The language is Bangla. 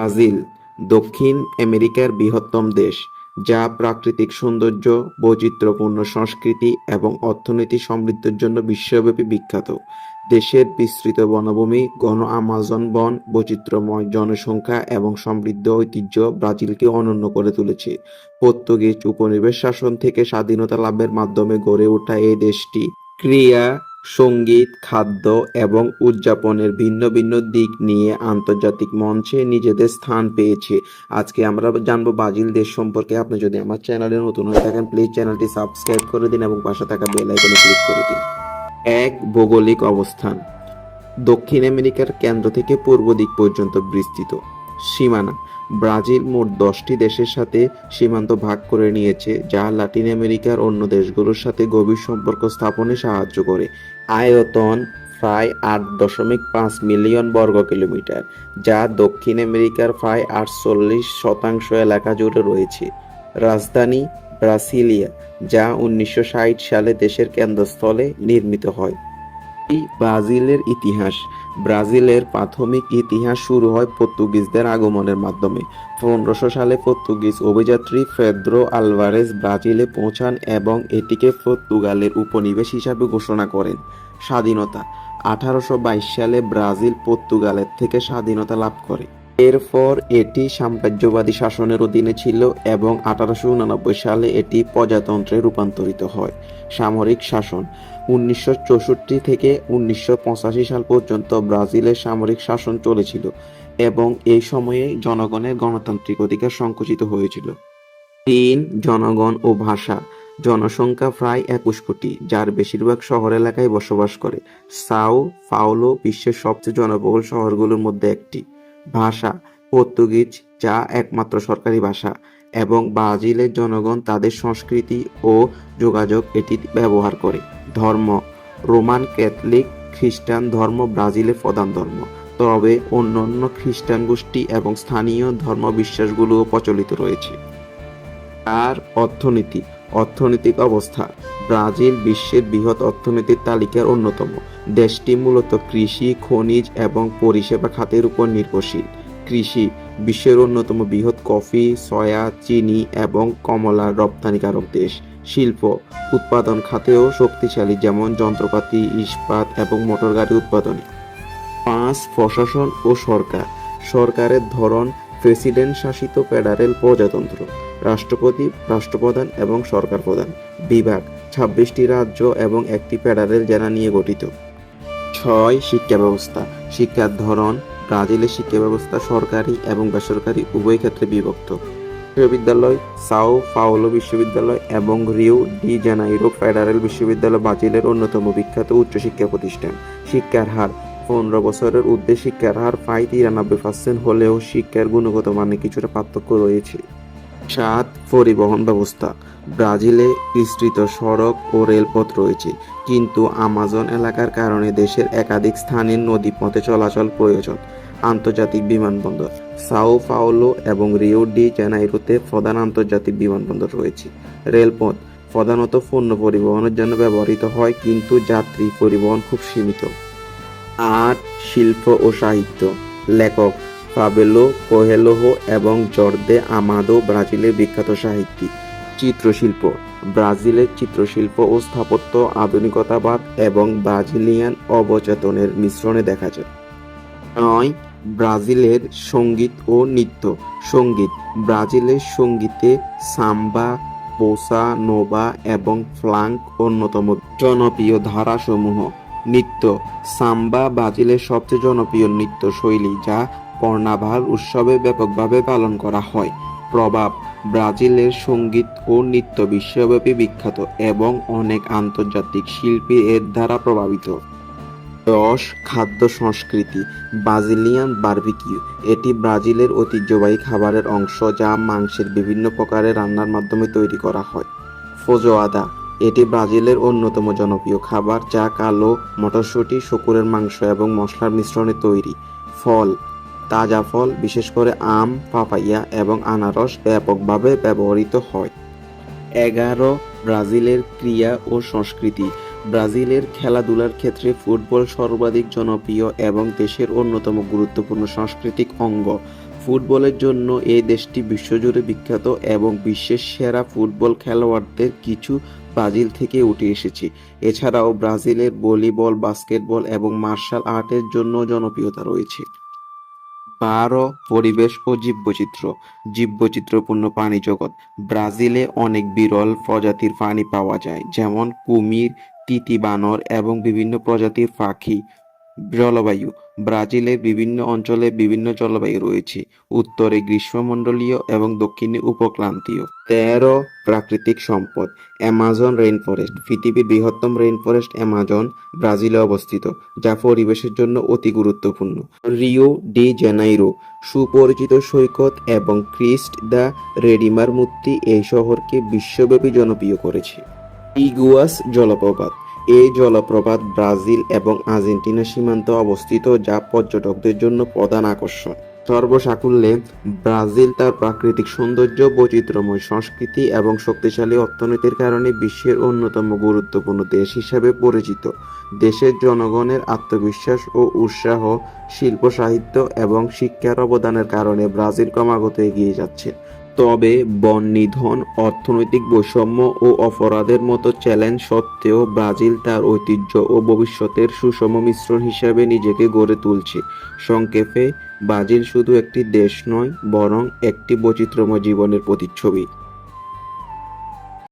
ব্রাজিল দক্ষিণ আমেরিকার বৃহত্তম দেশ, যা প্রাকৃতিক সৌন্দর্য, বৈচিত্র্যপূর্ণ সংস্কৃতি এবং অর্থনৈতিক সমৃদ্ধির জন্য বিশ্বব্যাপী বিখ্যাত। দেশের বিস্তৃত বনভূমি, ঘন আমাজন বন, বৈচিত্র্যময় জনসংখ্যা এবং সমৃদ্ধ ঐতিহ্য ব্রাজিলকে অনন্য করে তুলেছে। পর্তুগিজ উপনিবেশ শাসন থেকে স্বাধীনতা লাভের মাধ্যমে গড়ে ওঠা এই দেশটি ক্রীড়া, সঙ্গীত, খাদ্য এবং উদযাপনের ভিন্ন ভিন্ন দিক নিয়ে আন্তর্জাতিক মঞ্চে নিজেদের স্থান পেয়েছে। আজকে আমরা জানবো ব্রাজিল দেশ সম্পর্কে। আপনি যদি আমার চ্যানেলে নতুন হয়ে থাকেন, প্লিজ চ্যানেলটি সাবস্ক্রাইব করে দিন এবং পাশে থাকা বেল আইকনে ক্লিক করে দিন। এক, ভৌগোলিক অবস্থান। দক্ষিণ আমেরিকার কেন্দ্র থেকে পূর্ব দিক পর্যন্ত বিস্তৃত। সীমানা: ব্রাজিল মোট 10টি দেশের সাথে সীমান্ত ভাগ করে নিয়েছে, যা লাতিন আমেরিকার অন্য দেশগুলোর সাথে গভীর সম্পর্ক স্থাপনে সাহায্য করে। আয়তন প্রায় 8.5 মিলিয়ন বর্গ কিলোমিটার, যা দক্ষিণ আমেরিকার প্রায় 48% এলাকা জুড়ে রয়েছে। রাজধানী ব্রাসিলিয়া, যা 1960 সালে দেশের কেন্দ্রস্থলে নির্মিত হয়। ব্রাজিলের ইতিহাস: ব্রাজিলের প্রাথমিক ইতিহাস শুরু হয় পর্তুগিজদের আগমনের মাধ্যমে। 1500 সালে পর্তুগিজ অভিযাত্রী পেদ্রো আলভারেজ ব্রাজিলে পৌঁছান এবং এটিকে পর্তুগালের উপনিবেশ হিসাবে ঘোষণা করেন। স্বাধীনতা: 1822 সালে ব্রাজিল পর্তুগালের থেকে স্বাধীনতা লাভ করে। এরপর এটি সাম্রাজ্যবাদী শাসনের অধীনে ছিল এবং 1889 সালে এটি প্রজাতন্ত্রে রূপান্তরিত হয়। সামরিক শাসন: 1964 থেকে 1985 সাল পর্যন্ত ব্রাজিলের সামরিক শাসন চলেছিল এবং এই সময়ে জনগণের গণতান্ত্রিক অধিকার সংকুচিত হয়েছিল। 3. জনগণ ও ভাষা। জনসংখ্যা প্রায় 21 কোটি, যার বেশিরভাগ শহর এলাকায় বসবাস করে। সাও পাওলো বিশ্বের সবচেয়ে জনবহুল শহরগুলোর মধ্যে একটি। ভাষা: পর্তুগিজ, যা একমাত্র সরকারি ভাষা, এবং ব্রাজিলের জনগণ তাদের সংস্কৃতি ও যোগাযোগ এটি ব্যবহার করে। ধর্ম: রোমান ক্যাথলিক খ্রিস্টান ধর্ম ব্রাজিলের প্রধান ধর্ম, তবে অন্যান্য খ্রিস্টান গোষ্ঠী এবং স্থানীয় ধর্মবিশ্বাসগুলোও প্রচলিত রয়েছে। আর অর্থনীতি, অর্থনৈতিক অবস্থা: ব্রাজিল বিশ্বের বৃহৎ অর্থনীতির তালিকার অন্যতম। দেশটি মূলত কৃষি, খনিজ এবং পরিষেবা খাতের উপর নির্ভরশীল। কৃষি: বিশ্বের অন্যতম বৃহৎ কফি, সয়া, চিনি এবং কমলার রপ্তানিকারক দেশ। শিল্প: উৎপাদন খাতেও শক্তিশালী, যেমন যন্ত্রপাতি, ইস্পাত এবং মোটরগাড়ি উৎপাদনে। 5. প্রশাসন ও সরকার। সরকারের ধরন প্রেসিডেন্ট শাসিত ফেডারেল প্রজাতন্ত্র। রাষ্ট্রপতি, রাষ্ট্রপ্রধান এবং সরকার প্রধান। বিভাগ: 26টি রাজ্য এবং একটি ফেডারেল জেলা নিয়ে গঠিত। 6. শিক্ষা ব্যবস্থা। শিক্ষার ধরন: ব্রাজিলের শিক্ষা ব্যবস্থা সরকারি এবং বেসরকারি উভয় ক্ষেত্রে বিভক্ত। বিশ্ববিদ্যালয়: সাও পাওলো বিশ্ববিদ্যালয় এবং রিও ডি জেনাইরো ফেডারেল বিশ্ববিদ্যালয় ব্রাজিলের অন্যতম বিখ্যাত উচ্চশিক্ষা প্রতিষ্ঠান। শিক্ষার হার: 15 বছরের ঊর্ধ্বে শিক্ষার হার প্রায় 93% হলেও শিক্ষার গুণগত মানে কিছুটা পার্থক্য রয়েছে। 7. পরিবহন ব্যবস্থা। ব্রাজিলে বিস্তৃত সড়ক ও রেলপথ রয়েছে, কিন্তু আমাজন এলাকার কারণে দেশের একাধিক স্থানে নদীপথে চলাচল প্রয়োজন। আন্তর্জাতিক বিমানবন্দর: সাও পাওলো এবং রিও ডি জেনাইরোতে প্রধান আন্তর্জাতিক বিমানবন্দর রয়েছে। রেলপথ প্রধানত পণ্য পরিবহনের জন্য ব্যবহৃত হয়, কিন্তু যাত্রী পরিবহন খুব সীমিত। 8. শিল্প ও সাহিত্য। লেখক: পাবেলো কোয়েলহো এবং জর্জে আমাদো ব্রাজিলের বিখ্যাত সাহিত্যিক। চিত্রশিল্প: ব্রাজিলের চিত্রশিল্প ও স্থাপত্য আধুনিকতাবাদ এবং ব্রাজিলিয়ান অবচেতনের মিশ্রণে দেখা যায়। 9. ব্রাজিলের সঙ্গীত ও নৃত্য। সঙ্গীত: ব্রাজিলের সঙ্গীতে সাম্বা, বোসা নোভা এবং ফ্লাঙ্ক অন্যতম জনপ্রিয় ধারাসমূহ। নৃত্য: সাম্বা ব্রাজিলের সবচেয়ে জনপ্রিয় নৃত্য শৈলী, যা কার্নাভাল উৎসবে ব্যাপকভাবে পালন করা হয়। প্রভাব: ব্রাজিলের সঙ্গীত ও নৃত্য বিশ্বব্যাপী বিখ্যাত এবং অনেক আন্তর্জাতিক শিল্পী এর দ্বারা প্রভাবিত। 10. খাদ্য সংস্কৃতি। ব্রাজিলিয়ান বারবিকিউ: এটি ব্রাজিলের ঐতিহ্যবাহী খাবারের অংশ, যা মাংসের বিভিন্ন প্রকারের রান্নার মাধ্যমে তৈরি করা হয়। ফজোয়াদা: এটি ব্রাজিলের অন্যতম জনপ্রিয় খাবার, যা কালো মটরশুঁটি, শূকরের মাংস এবং মশলার মিশ্রণে তৈরি। ফল: তাজা ফল, বিশেষ করে আম, পাপাইয়া এবং আনারস ব্যাপকভাবে ব্যবহৃত হয়। 11. ব্রাজিলের ক্রীড়া ও সংস্কৃতি। ব্রাজিলের খেলাধুলার ক্ষেত্রে ফুটবল সর্বাধিক জনপ্রিয় এবং দেশের অন্যতম গুরুত্বপূর্ণ সাংস্কৃতিক অঙ্গ। ফুটবলের জন্য এই দেশটি বিশ্বজুড়ে বিখ্যাত এবং বিশ্বের সেরা ফুটবল খেলোয়াড়দের কিছু ব্রাজিল থেকে উঠে এসেছে। এছাড়াও ব্রাজিলের ভলিবল, বাস্কেটবল এবং মার্শাল আর্টের জন্য জনপ্রিয়তা রয়েছে। ১২ পরিবেশ ও জীববৈচিত্র্য। জীববৈচিত্র্যপূর্ণ প্রাণী জগৎ। ব্রাজিলে অনেক বিরল প্রজাতির প্রাণী পাওয়া যায়, যেমন কুমির, তিতি বানর এবং বিভিন্ন প্রজাতির পাখি। জলবায়ু। ব্রাজিলের বিভিন্ন অঞ্চলে বিভিন্ন জলবায়ু রয়েছে। উত্তরে গ্রীষ্মমণ্ডলীয় এবং দক্ষিণে উপক্রান্তীয়। ১৩ প্রাকৃতিক সম্পদ। Amazon rainforest. পৃথিবীর বৃহত্তম রেইনফরেস্ট অ্যামাজন ব্রাজিলে অবস্থিত, যা পরিবেশের জন্য অতি গুরুত্বপূর্ণ। Rio de Janeiro. সুপরিচিত সৈকত এবং ক্রিস্ট দ্য রেডিমার মূর্তি এই শহরকে বিশ্বব্যাপী জনপ্রিয় করেছে। ইগুয়াস জলপ্রপাত। এই জলপ্রপাত ব্রাজিল এবং আর্জেন্টিনা সীমান্তে অবস্থিত, যা পর্যটকদের জন্য প্রধান আকর্ষণ। সর্বসাকুল্যে, ব্রাজিল তার প্রাকৃতিক সৌন্দর্য, বৈচিত্র্যময় সংস্কৃতি এবং শক্তিশালী অর্থনীতির কারণে বিশ্বের অন্যতম গুরুত্বপূর্ণ দেশ হিসাবে পরিচিত। দেশের জনগণের আত্মবিশ্বাস ও উৎসাহ, শিল্প, সাহিত্য এবং শিক্ষার অবদানের কারণে ব্রাজিল ক্রমাগত এগিয়ে যাচ্ছে। তবে বন নিধন, অর্থনৈতিক বৈষম্য ও অপরাধের মতো চ্যালেঞ্জ সত্ত্বেও ব্রাজিল তার ঐতিহ্য ও ভবিষ্যতের সুষম মিশ্রণ হিসাবে নিজেকে গড়ে তুলছে। সংক্ষেপে, ব্রাজিল শুধু একটি দেশ নয়, বরং একটি বৈচিত্র্যময় জীবনের প্রতিচ্ছবি।